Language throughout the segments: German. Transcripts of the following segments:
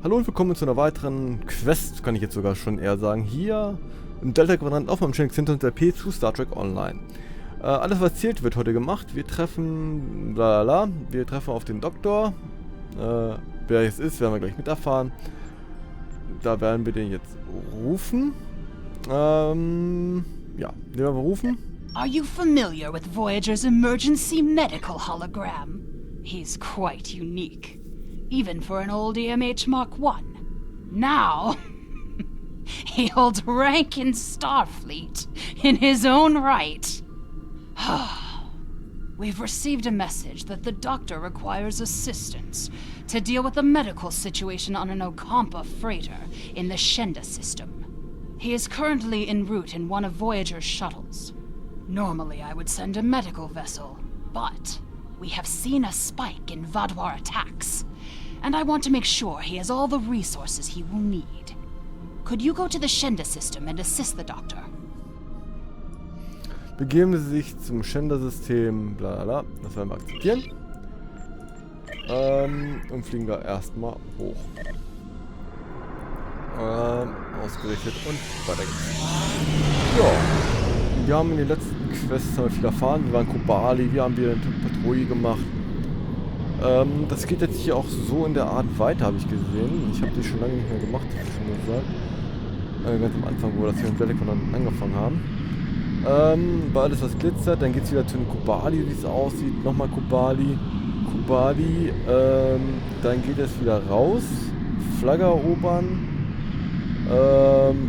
Hallo und willkommen zu einer weiteren Quest, kann ich jetzt sogar schon eher sagen, hier im Delta-Quadrant auf meinem Channel der P zu Star Trek Online. Alles was zählt wird heute gemacht, wir treffen, wir treffen auf den Doktor, wer es ist, werden wir gleich mit erfahren. Da werden wir den jetzt rufen, ja, den werden wir rufen. Are you familiar with Voyager's emergency medical hologram? He's quite unique, even for an old MHN Mark I. Now, he holds rank in Starfleet in his own right. We've received a message that the Doctor requires assistance to deal with the medical situation on an Ocampa freighter in the Shenda system. He is currently en route in one of Voyager's shuttles. Normally I would send a medical vessel, but we have seen a spike in Vaadwaur attacks, and I want to make sure he has all the resources he will need. Could you go to the Shenda system and assist the Doctor? Begeben Sie sich zum Shenda-System, bla, das werden wir akzeptieren. Und fliegen da erstmal hoch. Ausgerichtet und weiter geht's. Ja. Wir haben in den letzten Quests viel erfahren. Wir waren Kobali, wir haben wieder eine Patrouille gemacht. Das geht jetzt hier auch so in der Art weiter, habe ich gesehen. Ich habe das schon lange nicht mehr gemacht, das schon gesagt. Ganz am Anfang, wo wir das hier im Delta-Quadrant angefangen haben. Bei alles was glitzert, dann geht es wieder zu den Kobali, wie es aussieht. Nochmal Kobali. Dann geht es wieder raus. Flagge erobern.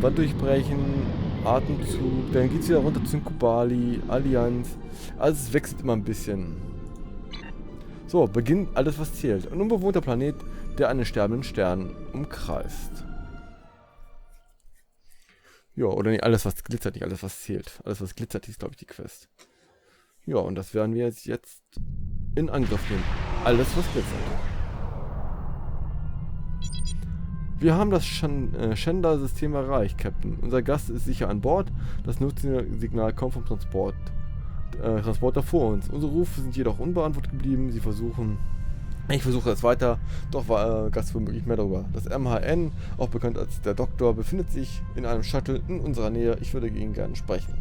Wand durchbrechen. Atemzug, dann geht es wieder runter zu den Kobali, Allianz. Also es wechselt immer ein bisschen. So, beginnt alles was zählt. Ein unbewohnter Planet, der einen sterbenden Stern umkreist. Ja, oder nicht alles was glitzert, nicht alles was zählt. Alles was glitzert ist, glaube ich, die Quest. Ja, und das werden wir jetzt in Angriff nehmen. Alles was glitzert. Wir haben das Shenda-System erreicht, Captain. Unser Gast ist sicher an Bord. Das Nutzsignal kommt vom Transporter vor uns. Unsere Rufe sind jedoch unbeantwortet geblieben. Ich versuche es weiter, doch war Gast womöglich mehr darüber. Das MHN, auch bekannt als der Doktor, befindet sich in einem Shuttle in unserer Nähe. Ich würde gegen ihn gerne sprechen.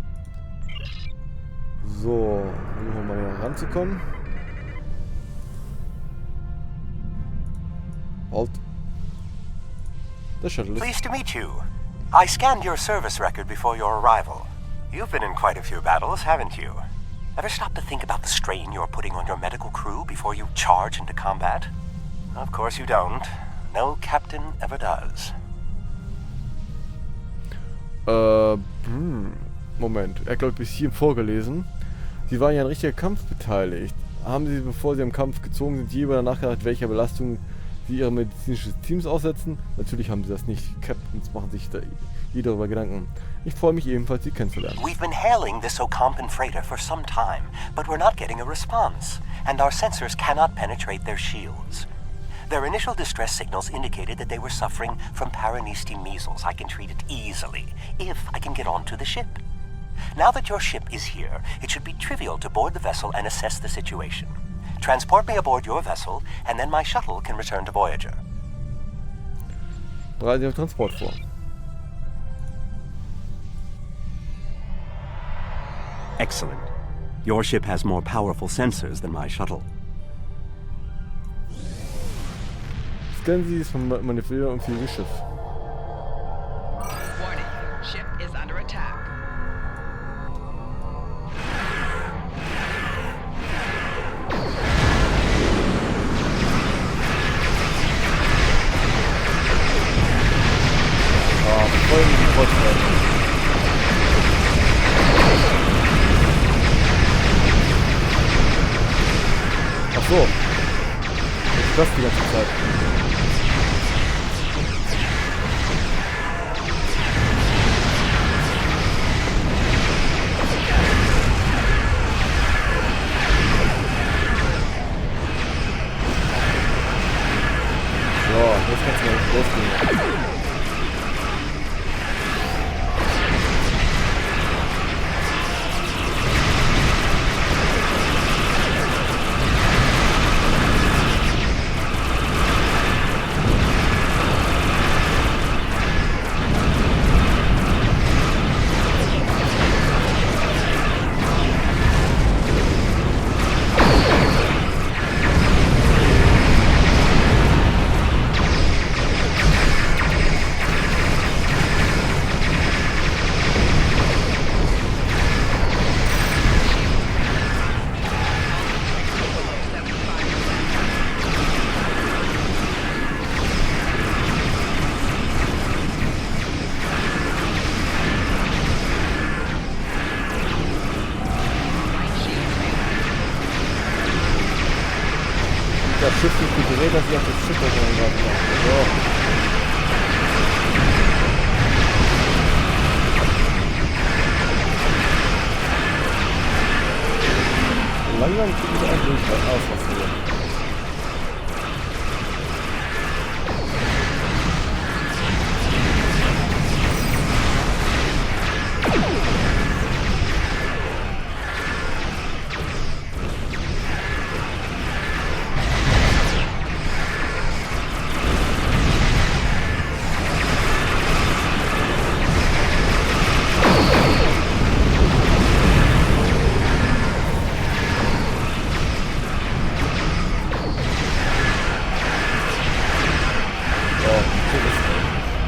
So, versuchen wir mal hier ranzukommen. Halt. Pleased to meet you. I scanned your service record before your arrival. You've been in quite a few battles, haven't you? Ever stop to think about the strain you're putting on your medical crew before you charge into combat? Of course you don't. No captain ever does. Moment. Er hat, glaube ich, bis hierhin vorgelesen. Sie waren ja in richtiger Kampf beteiligt. Haben Sie, bevor Sie im Kampf gezogen sind, je über nachgedacht, welcher Belastung Sie Ihre medizinische Teams aussetzen? Natürlich haben Sie das nicht. Captains machen sich da darüber Gedanken. Ich freue mich ebenfalls, Sie kennenzulernen. We've been hailing this Ocampan freighter for some time, but we're not getting a response, and our sensors cannot penetrate their shields. Their initial distress signals indicated that they were suffering from Paranesti measles. I can treat it easily, if I can get onto the ship. Now that your ship is here, it should be trivial to board the vessel and assess the situation. Transport me aboard your vessel, and then my shuttle can return to Voyager. Bereite den Transport vor. Excellent. Your ship has more powerful sensors than my shuttle. Scannen Sie es vom Manövrierer und fliegen Schiff. Warning, ship is under attack. Ach so. Was ist das die ganze Zeit? So, jetzt kannst du mal losgehen. dann kriege ich eigentlich Ausrüstung.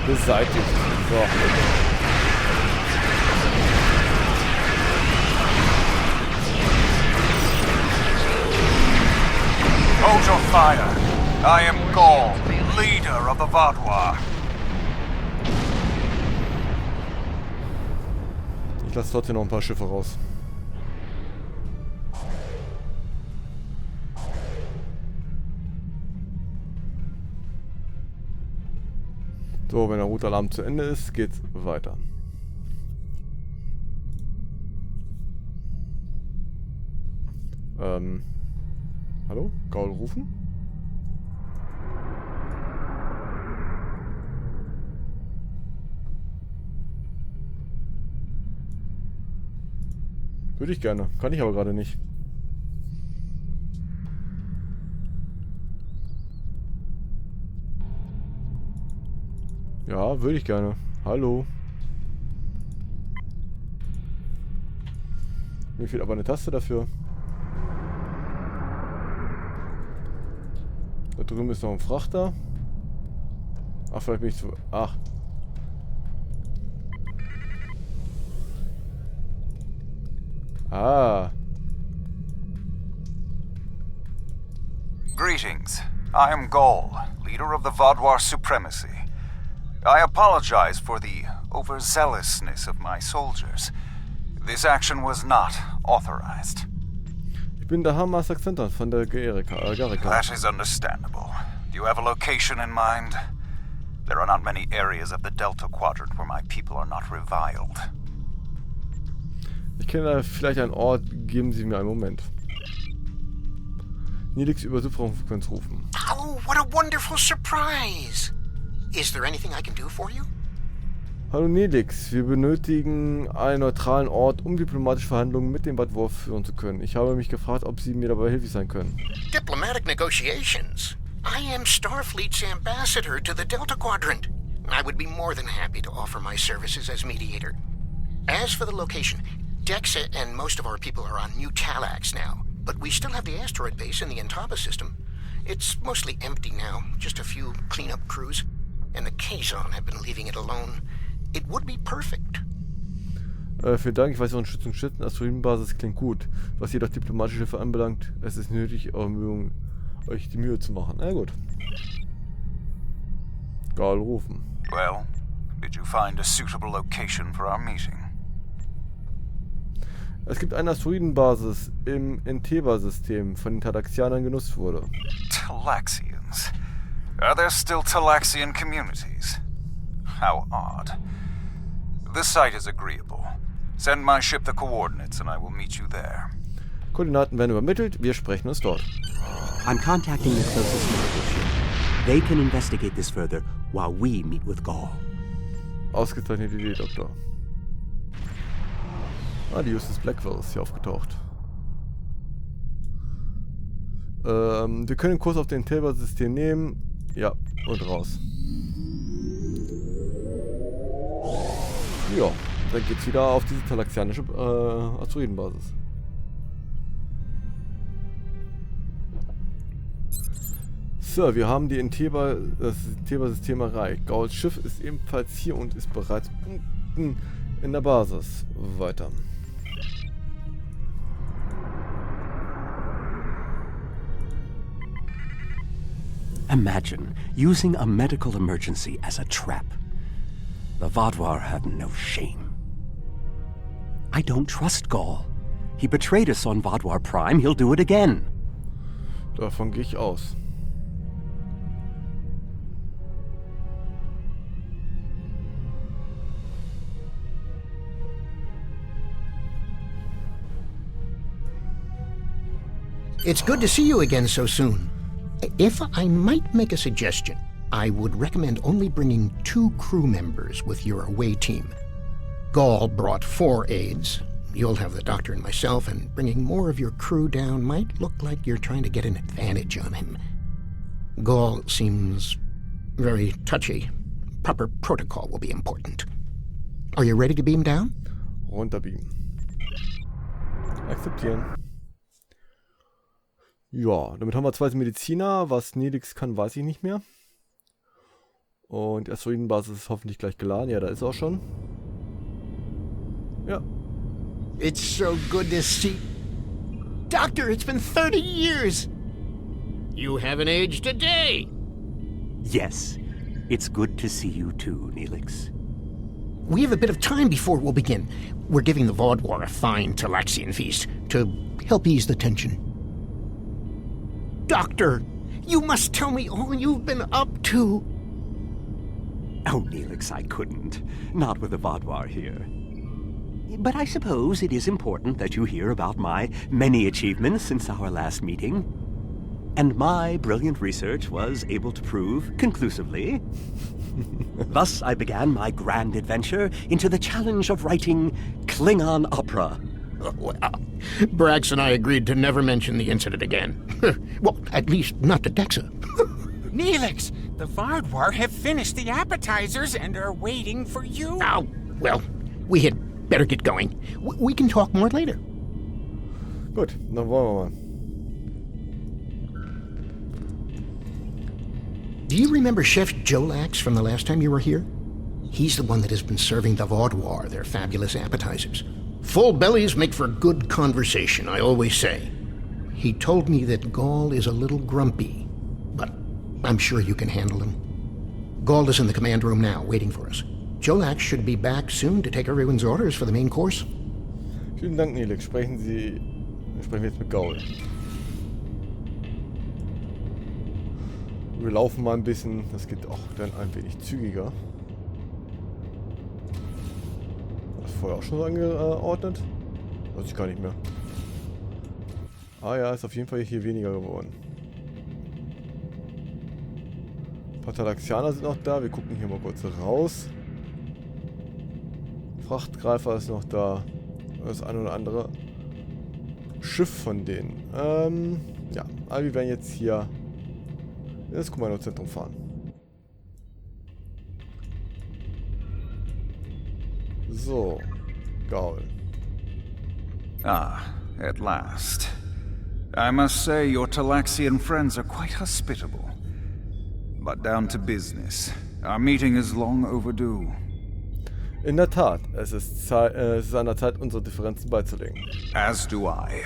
Beseitigt. So. Hold your fire. I am Gaul, leader of the Vaadwaur. Ich lasse trotzdem noch ein paar Schiffe raus. So, wenn der Routalarm zu Ende ist, geht's weiter. Hallo? Gaul rufen? Würde ich gerne. Kann ich aber gerade nicht. Ja, würde ich gerne. Hallo. Mir fehlt aber eine Taste dafür. Da drüben ist noch ein Frachter. Ach, vielleicht bin ich zu... Ach. Ah. Greetings. I am Gaul, leader of the Vaadwaur supremacy. I apologize for the overzealousness of my soldiers. This action was not authorized. Ich bin der Hamas Akzentant von der Garika. That is understandable. Do you have a location in mind? There are not many areas of the Delta Quadrant where my people are not reviled. Ich kenne da vielleicht einen Ort. Geben Sie mir einen Moment. Nilix über Suprafrequenz rufen. Oh, what a wonderful surprise! Is there anything I can do for you? Hallo Nilix, wir benötigen einen neutralen Ort, um diplomatische Verhandlungen mit dem Vaadwaur führen zu können. Ich habe mich gefragt, ob Sie mir dabei hilflich sein können. Diplomatic negotiations? I am Starfleet's ambassador to the Delta Quadrant. I would be more than happy to offer my services as mediator. As for the location, Dexa and most of our people are on New Talax now, but we still have the asteroid base in the Entaba system. It's mostly empty now, just a few cleanup crews, and the Kazon have been leaving it alone. It would be perfect. Vielen Dank, ich weiß, Ihre Unterstützung schätzen. Asteroidenbasis klingt gut. Was jedoch diplomatische Hilfe anbelangt, es ist nötig, euch die Mühe zu machen. Na gut. Gaul rufen. Well, did you find a suitable location for our meeting? Es gibt eine Asteroidenbasis im Enteba-System, von den Talaxianern genutzt wurde. Talaxians? Are there still Talaxian communities? How odd. The site is agreeable. Send my ship the coordinates and I will meet you there. Koordinaten werden übermittelt, wir sprechen uns dort. I'm contacting the closest medical ship. They can investigate this further while we meet with Gaul. Ausgezeichnete Idee, Doktor. Ah, die Justus Blackwell ist hier aufgetaucht. Wir können den Kurs auf den Enteba-System nehmen. Ja, und raus. Ja, dann geht's wieder auf diese talaxianische Asteroidenbasis. So, wir haben das Enteba-System erreicht. Gauls Schiff ist ebenfalls hier und ist bereits unten in der Basis. Weiter. Imagine using a medical emergency as a trap. The Vaadwaur have no shame. I don't trust Gaul. He betrayed us on Vaadwaur Prime. He'll do it again. Davon gehe ich aus. It's good to see you again so soon. If I might make a suggestion, I would recommend only bringing 2 crew members with your away team. Gaul brought 4 aides. You'll have the doctor and myself, and bringing more of your crew down might look like you're trying to get an advantage on him. Gaul seems very touchy. Proper protocol will be important. Are you ready to beam down? Runterbeamen. Akzeptieren. Ja, damit haben wir 2 Mediziner. Was Nelix kann, weiß ich nicht mehr. Und die Asteroidenbasis ist hoffentlich gleich geladen. Ja, da ist er auch schon. Ja. It's so good to see... Doctor, it's been 30 years! You haven't aged a day! Yes, it's good to see you too, Neelix. We have a bit of time before we'll begin. We're giving the Vaadwaur a fine Talaxian feast to help ease the tension. Doctor, you must tell me all you've been up to. Oh, Neelix, I couldn't. Not with the Vaadwaur here. But I suppose it is important that you hear about my many achievements since our last meeting. And my brilliant research was able to prove conclusively. Thus, I began my grand adventure into the challenge of writing Klingon opera. Well, Brax and I agreed to never mention the incident again. Well, at least not to Dexa. Neelix, the Vaadwaur have finished the appetizers and are waiting for you. Oh, well, we had better get going. We can talk more later. Gut, dann wollen wir mal. Do you remember Chef Jolax from the last time you were here? He's the one that has been serving the Vaadwaur their fabulous appetizers. Full bellies make for good conversation, I always say. He told me that Gaul is a little grumpy, but I'm sure you can handle him. Gaul is in the command room now, waiting for us. Jolax should be back soon to take everyone's orders for the main course. Vielen Dank, Nelix. Sprechen wir jetzt mit Gaul. Wir laufen mal ein bisschen, das geht auch dann ein wenig zügiger. War das vorher auch schon so angeordnet? Weiß ich gar nicht mehr. Ah ja, ist auf jeden Fall hier weniger geworden. Ein paar Talaxianer sind noch da, wir gucken hier mal kurz raus. Frachtgreifer ist noch da. Das eine oder andere Schiff von denen. Ja, aber wir werden jetzt hier in das Kommandozentrum fahren. So, Gaul. Ah, at last. I must say your Talaxian friends are quite hospitable. But down to business. Our meeting is long overdue. In der Tat, es ist an der Zeit, unsere Differenzen beizulegen. As do I.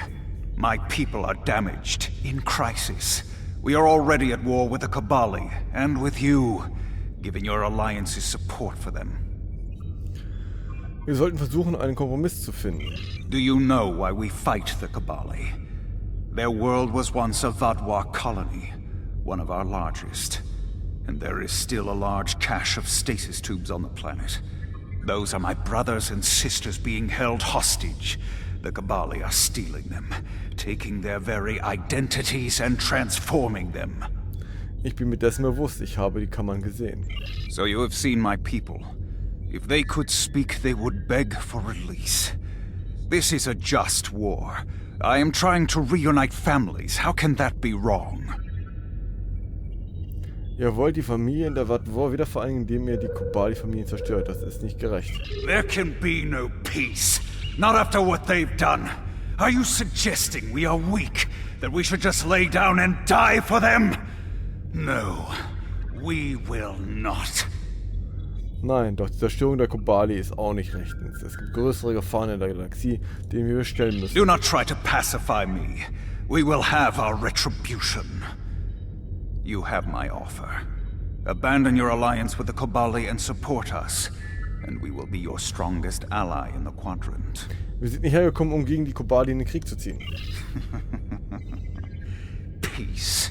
My people are damaged, in crisis. We are already at war with the Kabali, and with you, giving your alliances support for them. Wir sollten versuchen, einen Kompromiss zu finden. Do you know why we fight the Kabali? Their world was once a Vaadwaur colony, one of our largest. And there is still a large cache of stasis tubes on the planet. Those are my brothers and sisters being held hostage. The Kabali are stealing them, taking their very identities and transforming them. Ich bin mir dessen bewusst, ich habe die Kammern gesehen. So you have seen my people. If they could speak, they would beg for release. This is a just war. I am trying to reunite families. How can that be wrong? Ihr wollt die Familien der Vaadwaur wieder vereinigen, indem ihr die Kabali-Familien zerstört. Das ist nicht gerecht. There can be no peace. Not after what they've done. Are you suggesting we are weak? That we should just lay down and die for them? No, we will not. Nein, doch die Zerstörung der Kabali ist auch nicht rechtens. Es gibt größere Gefahren in der Galaxie, denen wir stellen müssen. Do not try to pacify me. We will have our retribution. You have my offer. Abandon your alliance with the Kabali and support us, and we will be your strongest ally in the Quadrant. Wir sind nicht hergekommen, um gegen die Kabali in den Krieg zu ziehen. Peace.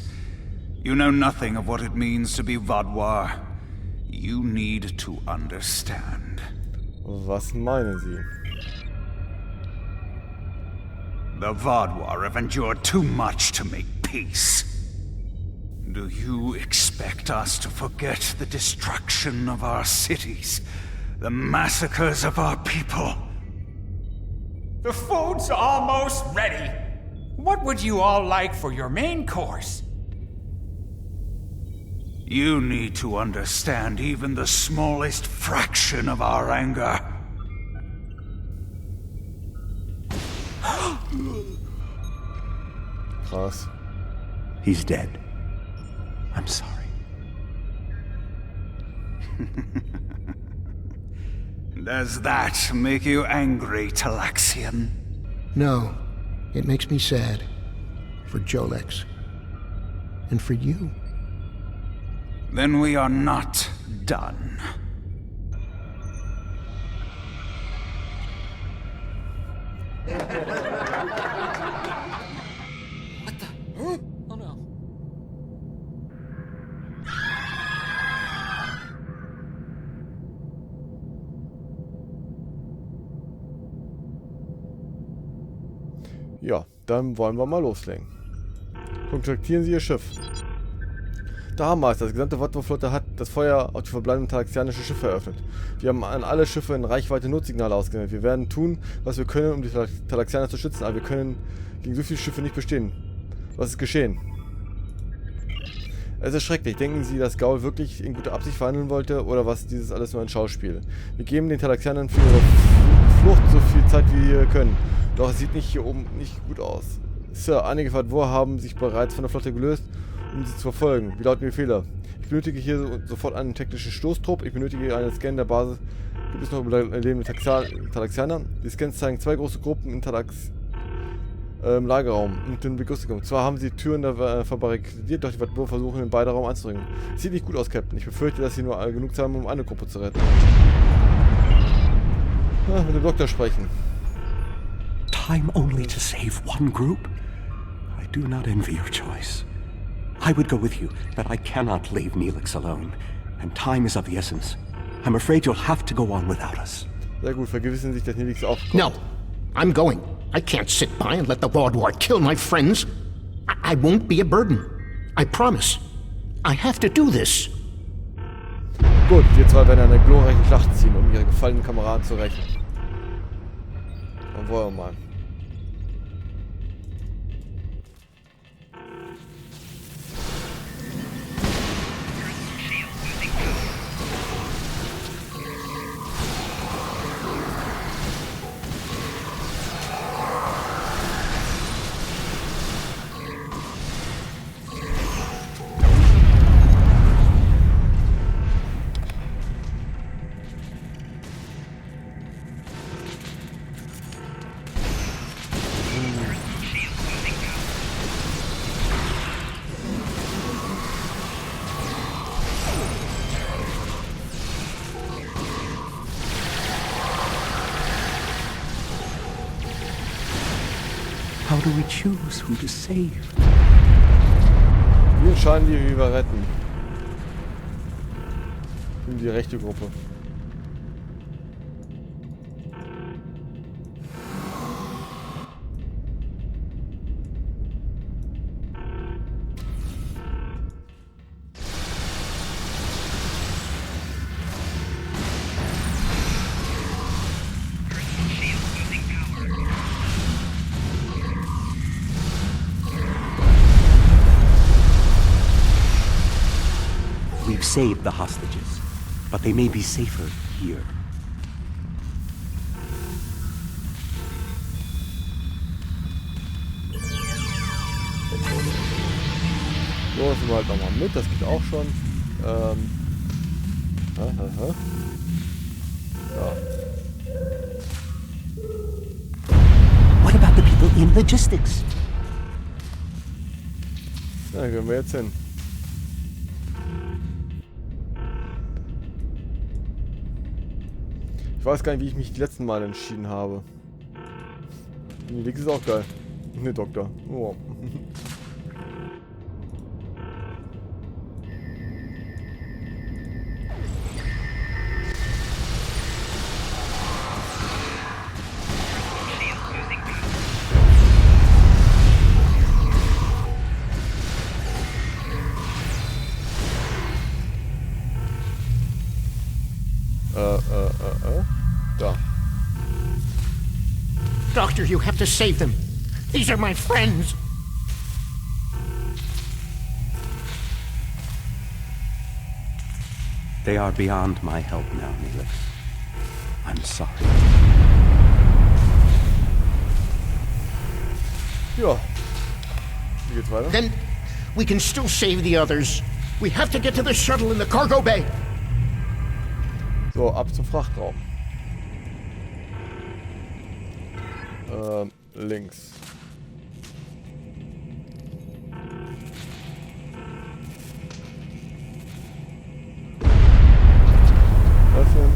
You know nothing of what it means to be Vaadwaur. You need to understand. Was meinen Sie? The Vaadwaur have endured too much to make peace. Do you expect us to forget the destruction of our cities? The massacres of our people? The food's almost ready. What would you all like for your main course? You need to understand even the smallest fraction of our anger. Krass. He's dead. I'm sorry. Does that make you angry, Talaxian? No, it makes me sad. For Jolex. And for you. Then we are not done. Ja, dann wollen wir mal loslegen. Kontaktieren Sie Ihr Schiff. Der Haarmeister, das gesamte Vaadwaur-Flotte hat das Feuer auf die verbleibenden talaxianische Schiffe eröffnet. Wir haben an alle Schiffe in Reichweite Notsignale ausgesendet. Wir werden tun, was wir können, um die Talaxianer zu schützen, aber wir können gegen so viele Schiffe nicht bestehen. Was ist geschehen? Es ist schrecklich. Denken Sie, dass Gaul wirklich in guter Absicht verhandeln wollte, oder was dieses alles nur ein Schauspiel? Wir geben den Talaxianern für ihre Flucht so viel Zeit wie wir können. Doch es sieht hier oben nicht gut aus. Sir, einige Vaadwaur haben sich bereits von der Flotte gelöst, um sie zu verfolgen. Wie lauten die Fehler? Ich benötige hier sofort einen technischen Stoßtrupp. Ich benötige einen Scan der Basis. Gibt es noch überlebende Talaxianer? Die Scans zeigen zwei große Gruppen in im Lagerraum und den Begüstigung. Zwar haben sie Türen verbarrikadiert, doch die Vaadwaur versuchen, den beiden Raum einzudringen. Sieht nicht gut aus, Captain. Ich befürchte, dass sie nur genug haben, um eine Gruppe zu retten. Mit dem Doktor sprechen. Time only to save one group? I do not envy your choice. I would go with you, but I cannot leave Neelix alone. And time is of the essence. I'm afraid you'll have to go on without us. Sehr gut, vergewissen Sie sich, dass Neelix aufkommt. No, I'm going. I can't sit by and let the Vaadwaur kill my friends. I won't be a burden. I promise. I have to do this. Gut, wir zwei werden eine glorreiche Schlacht ziehen, um ihre gefallenen Kameraden zu rächen. Dann wollen wir mal. How do we choose who to save? Wir entscheiden, wie wir retten. In die rechte Gruppe. We've saved the hostages, but they may be safer here. So, sind wir halt nochmal mit, das geht auch schon. Ja. What about the people in logistics? Da gehen wir jetzt hin. Ich weiß gar nicht, wie ich mich die letzten Mal entschieden habe. Neelix ist auch geil. Ne, Doktor. Oh. Da. Doctor, you have to save them. These are my friends. They are beyond my help now, Neelix. I'm sorry. Ja. Wie geht's weiter? Then we can still save the others. We have to get to the shuttle in the cargo bay. So, ab zum Frachtraum. Links. Treffen.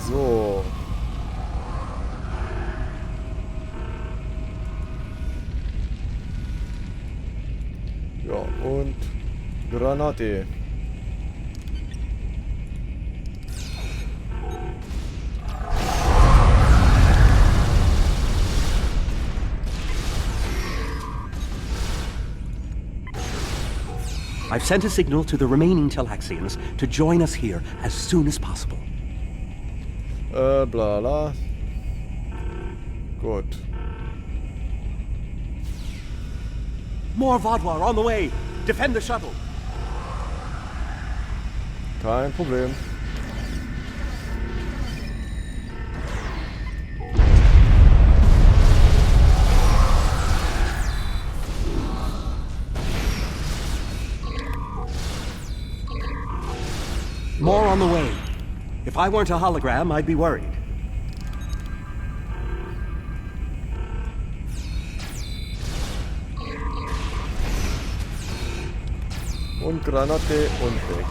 So. Ja, und Granate. I've sent a signal to the remaining Talaxians to join us here as soon as possible. Bla bla. Gut. More Vaadwaur on the way! Defend the shuttle! Kein Problem. More on the way. If I weren't a hologram, I'd be worried. Und Granate und weg.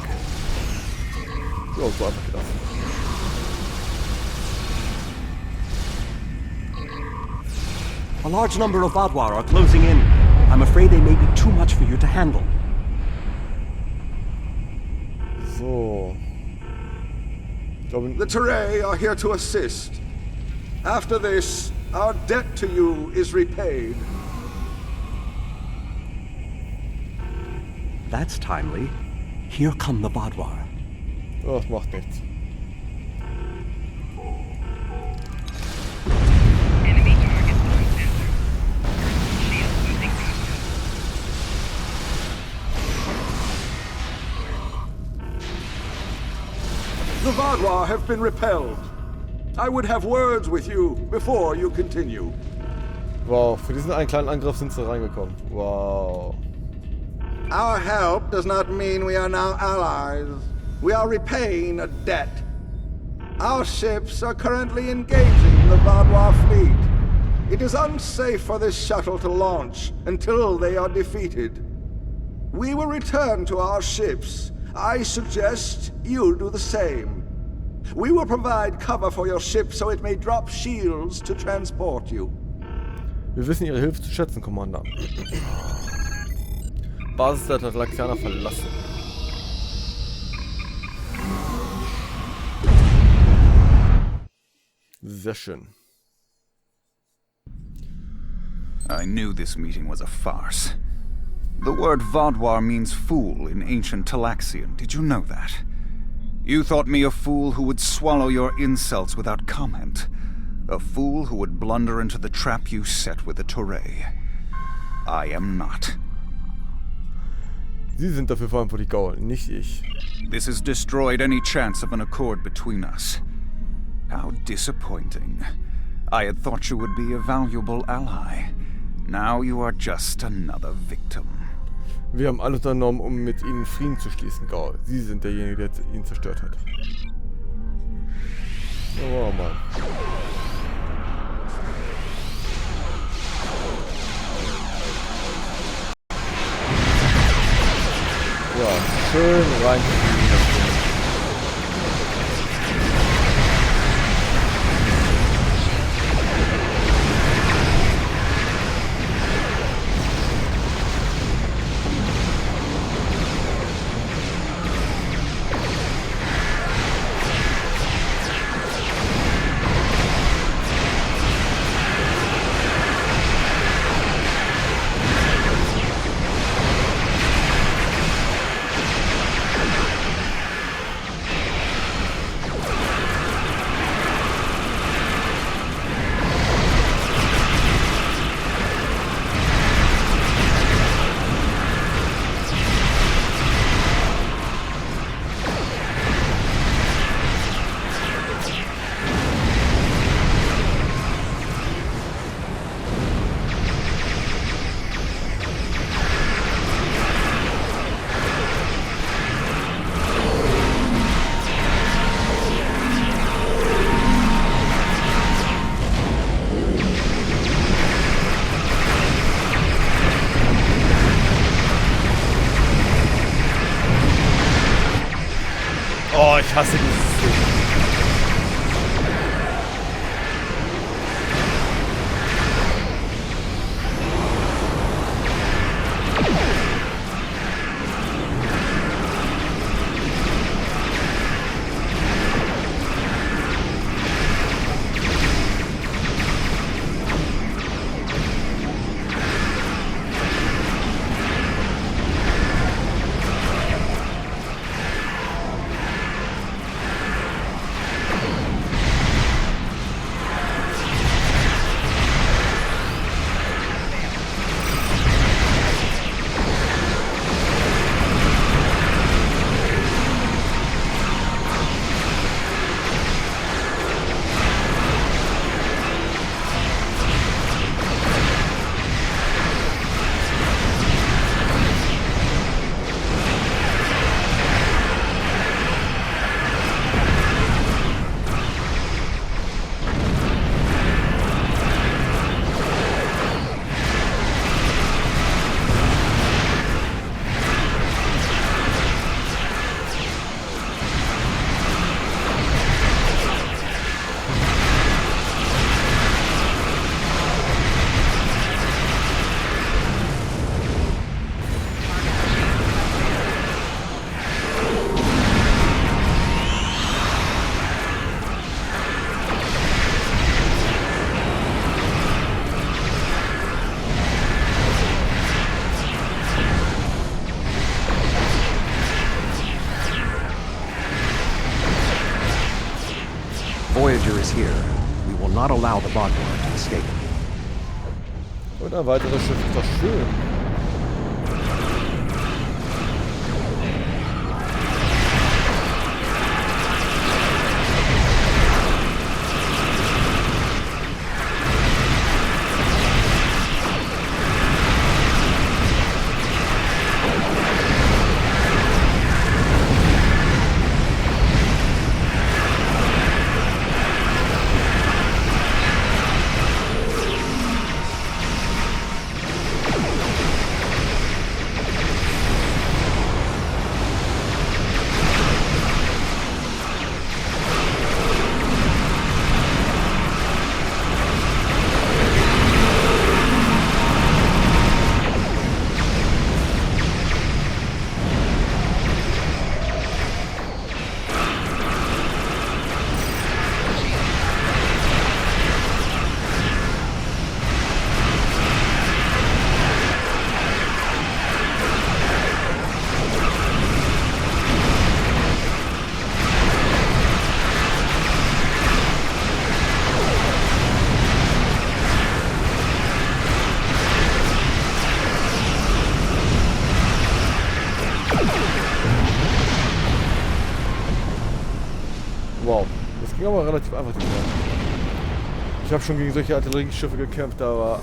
So einfach gedacht. A large number of Vaadwaur are closing in. I'm afraid they may be too much for you to handle. So. The Teray are here to assist. After this, our debt to you is repaid. That's timely. Here come the Vaadwaur. Oh, das macht nichts. Enemy target on center. Shield losing power. The Vaadwaur have been repelled. I would have words with you before you continue. Wow, für diesen einen kleinen Angriff sind sie reingekommen. Wow. Our help does not mean we are now allies. We are repaying a debt. Our ships are currently engaging the Vaadwaur fleet. It is unsafe for this shuttle to launch until they are defeated. We will return to our ships. I suggest you do the same. We will provide cover for your ship so it may drop shields to transport you. Wir wissen Ihre Hilfe zu schätzen, Commander. Basis der Talaxianer verlassen. Sehr schön. I knew this meeting was a farce. The word Vaadwaur means fool in ancient Talaxian. Did you know that? You thought me a fool who would swallow your insults without comment. A fool who would blunder into the trap you set with the Teray. I am not. Sie sind dafür verantwortlich, Gaul, nicht ich. This has destroyed any chance of an accord between us. How disappointing. I had thought you would be a valuable ally. Now you are just another victim. Wir haben alles unternommen, um mit ihnen Frieden zu schließen, Gaul. Sie sind derjenige, der ihn zerstört hat. Oh Mann. Ja, schön reinfliegen. Oh, ich hasse dieses Ding. Voyager is here. We will not allow the Vaadwaur to escape. Und ein weiteres Schiff ist doch schön. Wow, das ging aber relativ einfach. Ich habe schon gegen solche Artillerieschiffe gekämpft, aber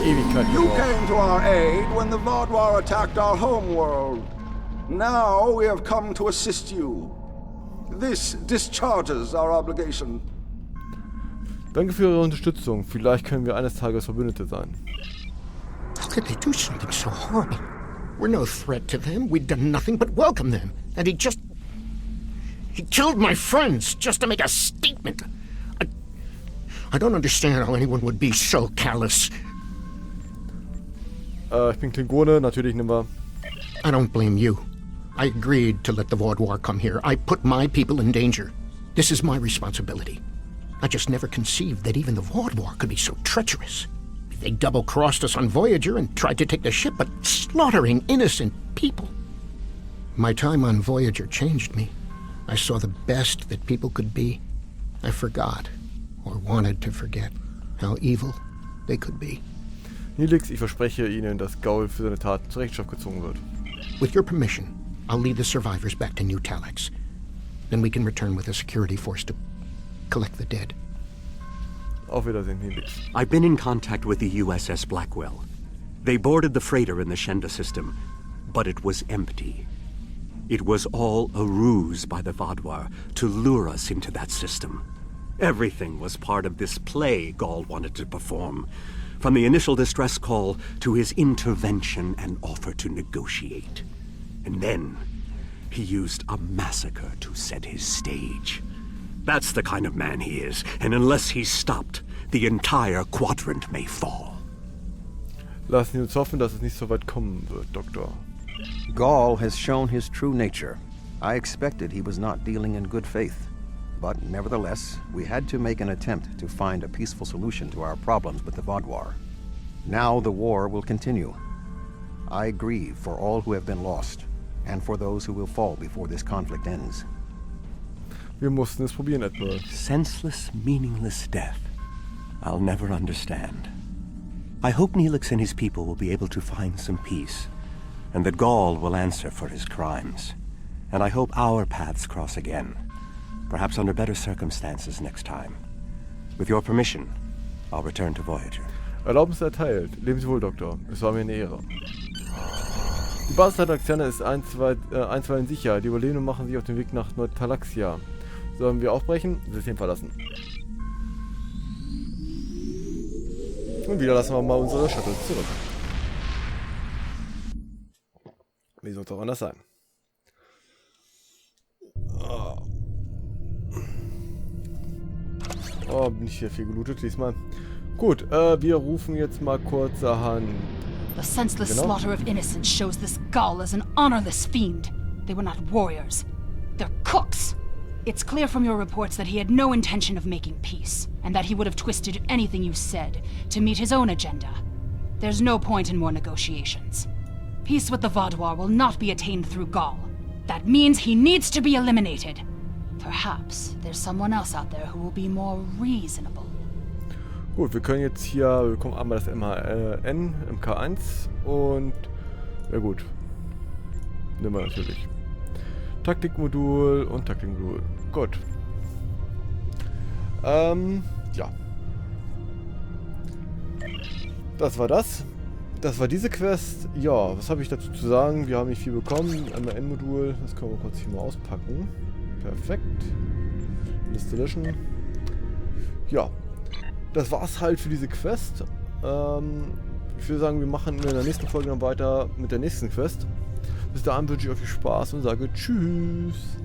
Ewigkeiten. You came to our aid when the Vaadwaur attacked our homeworld. Now we have come to assist you. This discharges our obligation. Danke für Ihre Unterstützung. Vielleicht können wir eines Tages Verbündete sein. How could they do something so horrible? We're no threat to them. We'd done nothing but welcome them. And he killed my friends just to make a statement. I don't understand how anyone would be so callous. Ich bin Klingone, natürlich nehmen wir... I don't blame you. I agreed to let the Vaadwaur come here. I put my people in danger. This is my responsibility. I just never conceived that even the Vaadwaur could be so treacherous. They double-crossed us on Voyager and tried to take the ship, but slaughtering innocent people. My time on Voyager changed me. I saw the best that people could be. I forgot, or wanted to forget, how evil they could be. Helix, ich verspreche Ihnen, dass Gaul für seine Taten zur Rechenschaft gezogen wird. With your permission, I'll lead the survivors back to New Talax. Then we can return with a security force to collect the dead. Auf Wiedersehen, Helix. I've been in contact with the USS Blackwell. They boarded the freighter in the Shenda system, but it was empty. It was all a ruse by the Vaadwaur to lure us into that system. Everything was part of this play Gaul wanted to perform, from the initial distress call to his intervention and offer to negotiate. And then he used a massacre to set his stage. That's the kind of man he is, and unless he's stopped, the entire Quadrant may fall. Lassen Sie uns hoffen, dass es nicht so weit kommen wird, Doktor. Gaul has shown his true nature. I expected he was not dealing in good faith. But nevertheless, we had to make an attempt to find a peaceful solution to our problems with the Vaadwaur. Now the war will continue. I grieve for all who have been lost, and for those who will fall before this conflict ends. Wir mussten es probieren, Admiral. Senseless, meaningless death. I'll never understand. I hope Neelix and his people will be able to find some peace, and that Gaul will answer for his crimes. And I hope our paths cross again, perhaps under better circumstances next time. With your permission, I'll return to Voyager. Erlaubnis erteilt. Leben Sie wohl, Doktor. Es war mir eine Ehre. Die Basis der Talaxianer ist einstweilen sicher. Die Überlebenden machen sich auf den Weg nach Neutalaxia. Sollen wir aufbrechen? System verlassen. Und wieder lassen wir mal unsere Shuttle zurück. Wie soll es auch anders sein? Oh, bin ich hier viel gelootet diesmal. Gut, wir rufen jetzt mal kurzerhand. The senseless slaughter of innocents shows this Gaul as an honorless fiend. They were not warriors. They're cooks. It's clear from your reports that he had no intention of making peace, and that he would have twisted anything you said to meet his own agenda. There's no point in more negotiations. Peace with the Vaadwaur will not be attained through Gaul. That means he needs to be eliminated. Perhaps there's someone else out there who will be more reasonable. Gut, wir können jetzt hier, wir bekommen einmal das MHN, MK1 und, ja gut, nehmen wir natürlich. Taktikmodul und Taktikmodul. Gut. Ja. Das war das. Das war diese Quest. Ja, was habe ich dazu zu sagen? Wir haben nicht viel bekommen. MN-Modul, das können wir kurz hier mal auspacken. Perfekt. Liste löschen. Ja. Das war's halt für diese Quest. Ich würde sagen, wir machen in der nächsten Folge dann weiter mit der nächsten Quest. Bis dahin wünsche ich euch viel Spaß und sage Tschüss.